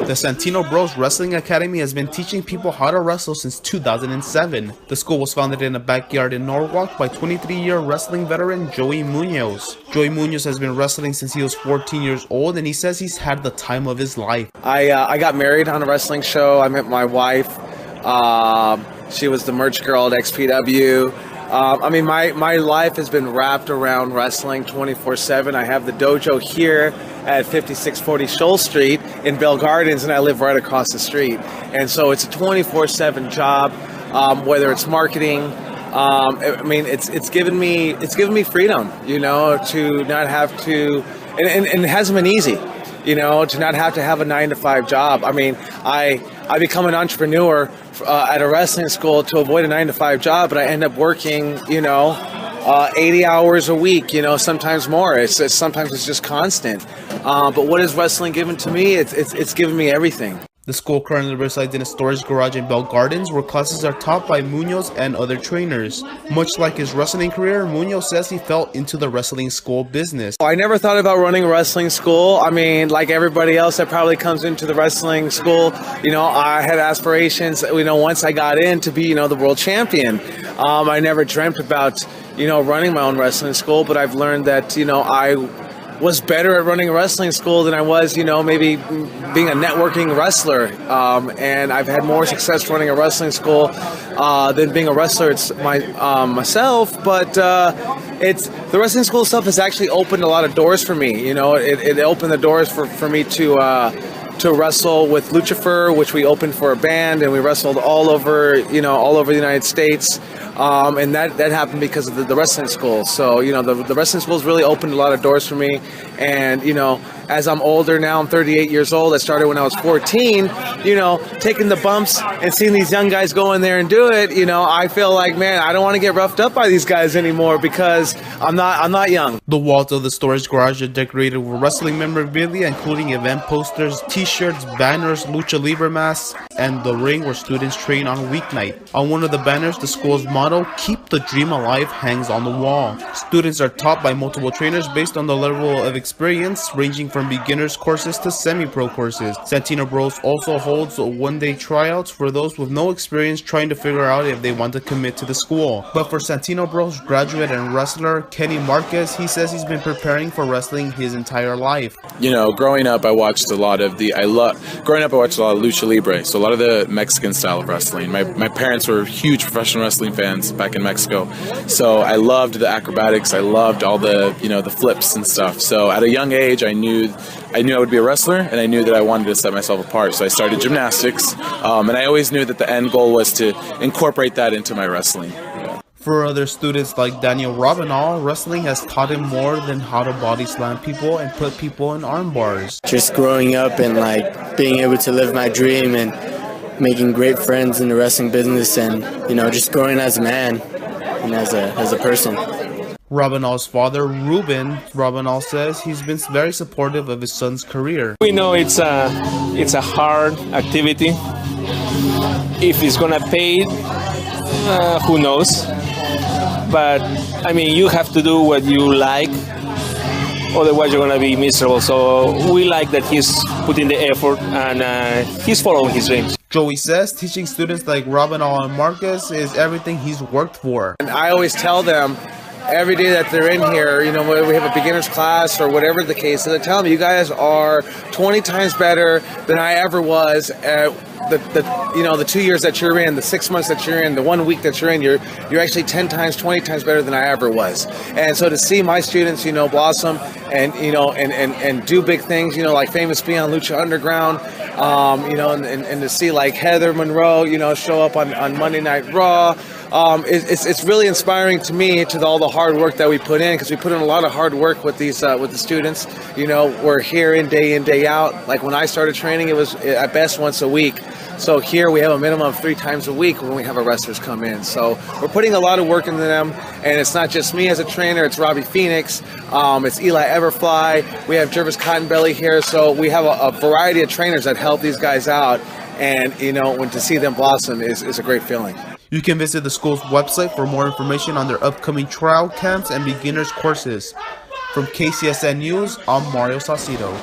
The Santino Bros Wrestling Academy has been teaching people how to wrestle since 2007. The school was founded in a backyard in Norwalk by 23-year wrestling veteran Joey Munoz. Joey Munoz has been wrestling since he was 14 years old, and he says he's had the time of his life. I got married on a wrestling show. I met my wife. She was the merch girl at XPW. I mean, my life has been wrapped around wrestling 24/7. I have the dojo here at 5640 Shoal Street in Bell Gardens, and I live right across the street. And so it's a 24/7 job, whether it's marketing. I mean, it's given me freedom, you know, to not have to, and it hasn't been easy, you know, to not have to have a 9-to-5 job. I mean, I become an entrepreneur at a wrestling school to avoid a 9-to-5 job, but I end up working, you know, 80 hours a week, you know, sometimes more. Sometimes it's just constant. But what has wrestling given to me? It's given me everything. The school currently resides in a storage garage in Bell Gardens, where classes are taught by Munoz and other trainers. Much like his wrestling career, Munoz says he fell into the wrestling school business. I never thought about running a wrestling school. I mean, like everybody else that probably comes into the wrestling school, you know, I had aspirations, you know, once I got in to be, you know, the world champion. I never dreamt about, you know, running my own wrestling school, but I've learned that, you know, I was better at running a wrestling school than I was, you know, maybe being a networking wrestler. And I've had more success running a wrestling school than being a wrestler myself. But the wrestling school stuff has actually opened a lot of doors for me. You know, it opened the doors for me to wrestle with Lucifer, which we opened for a band, and we wrestled all over the United States. And that happened because of the wrestling school. So, you know, the wrestling school's really opened a lot of doors for me. And, you know, as I'm older now, I'm 38 years old. I started when I was 14, you know, taking the bumps and seeing these young guys go in there and do it. You know, I feel like, man, I don't want to get roughed up by these guys anymore because I'm not young. The walls of the storage garage are decorated with wrestling memorabilia, including event posters, t-shirts, banners, lucha libre masks, and the ring where students train on weeknight. On one of the banners, the school's motto, "Keep the Dream Alive," hangs on the wall. Students are taught by multiple trainers based on the level of experience, ranging from beginners courses to semi-pro courses. Santino Bros also holds one-day tryouts for those with no experience trying to figure out if they want to commit to the school. But for Santino Bros graduate and wrestler Kenny Marquez, he says he's been preparing for wrestling his entire life. You know, growing up, I watched a lot of lucha libre, so a lot of the Mexican style of wrestling. My parents were huge professional wrestling fans back in Mexico, so I loved the acrobatics. I loved all the, you know, the flips and stuff. So at a young age, I knew I would be a wrestler, and I knew that I wanted to set myself apart. So I started gymnastics, and I always knew that the end goal was to incorporate that into my wrestling. For other students like Daniel Robinall, wrestling has taught him more than how to body slam people and put people in arm bars. Just growing up and like being able to live my dream and making great friends in the wrestling business, and, you know, just growing as a man and as a person. Robinall's father, Ruben Robinall, says he's been very supportive of his son's career. We know it's a hard activity. If it's gonna pay, who knows? But I mean, you have to do what you like, otherwise you're gonna be miserable. So we like that he's putting the effort and he's following his dreams. Joey says teaching students like Robinall and Marcus is everything he's worked for. And I always tell them, every day that they're in here, you know, we have a beginner's class or whatever the case is, I tell them, you guys are 20 times better than I ever was at the 2 years that you're in, the 6 months that you're in, the 1 week that you're in, you're actually 10 times, 20 times better than I ever was. And so to see my students, you know, blossom and, you know, and do big things, you know, like Famous be on Lucha Underground, you know, and to see like Heather Monroe, you know, show up on Monday Night Raw, it's really inspiring to me, to all the hard work that we put in, because we put in a lot of hard work with these with the students. You know, we're here in, day out. Like when I started training, it was at best once a week. So here we have a minimum of 3 times a week when we have our wrestlers come in. So we're putting a lot of work into them, and it's not just me as a trainer, it's Robbie Phoenix, it's Eli Everfly, we have Jervis Cottonbelly here. So we have a variety of trainers that help these guys out, and, you know, when to see them blossom is a great feeling. You can visit the school's website for more information on their upcoming trial camps and beginners courses. From KCSN News, I'm Mario Saucedo.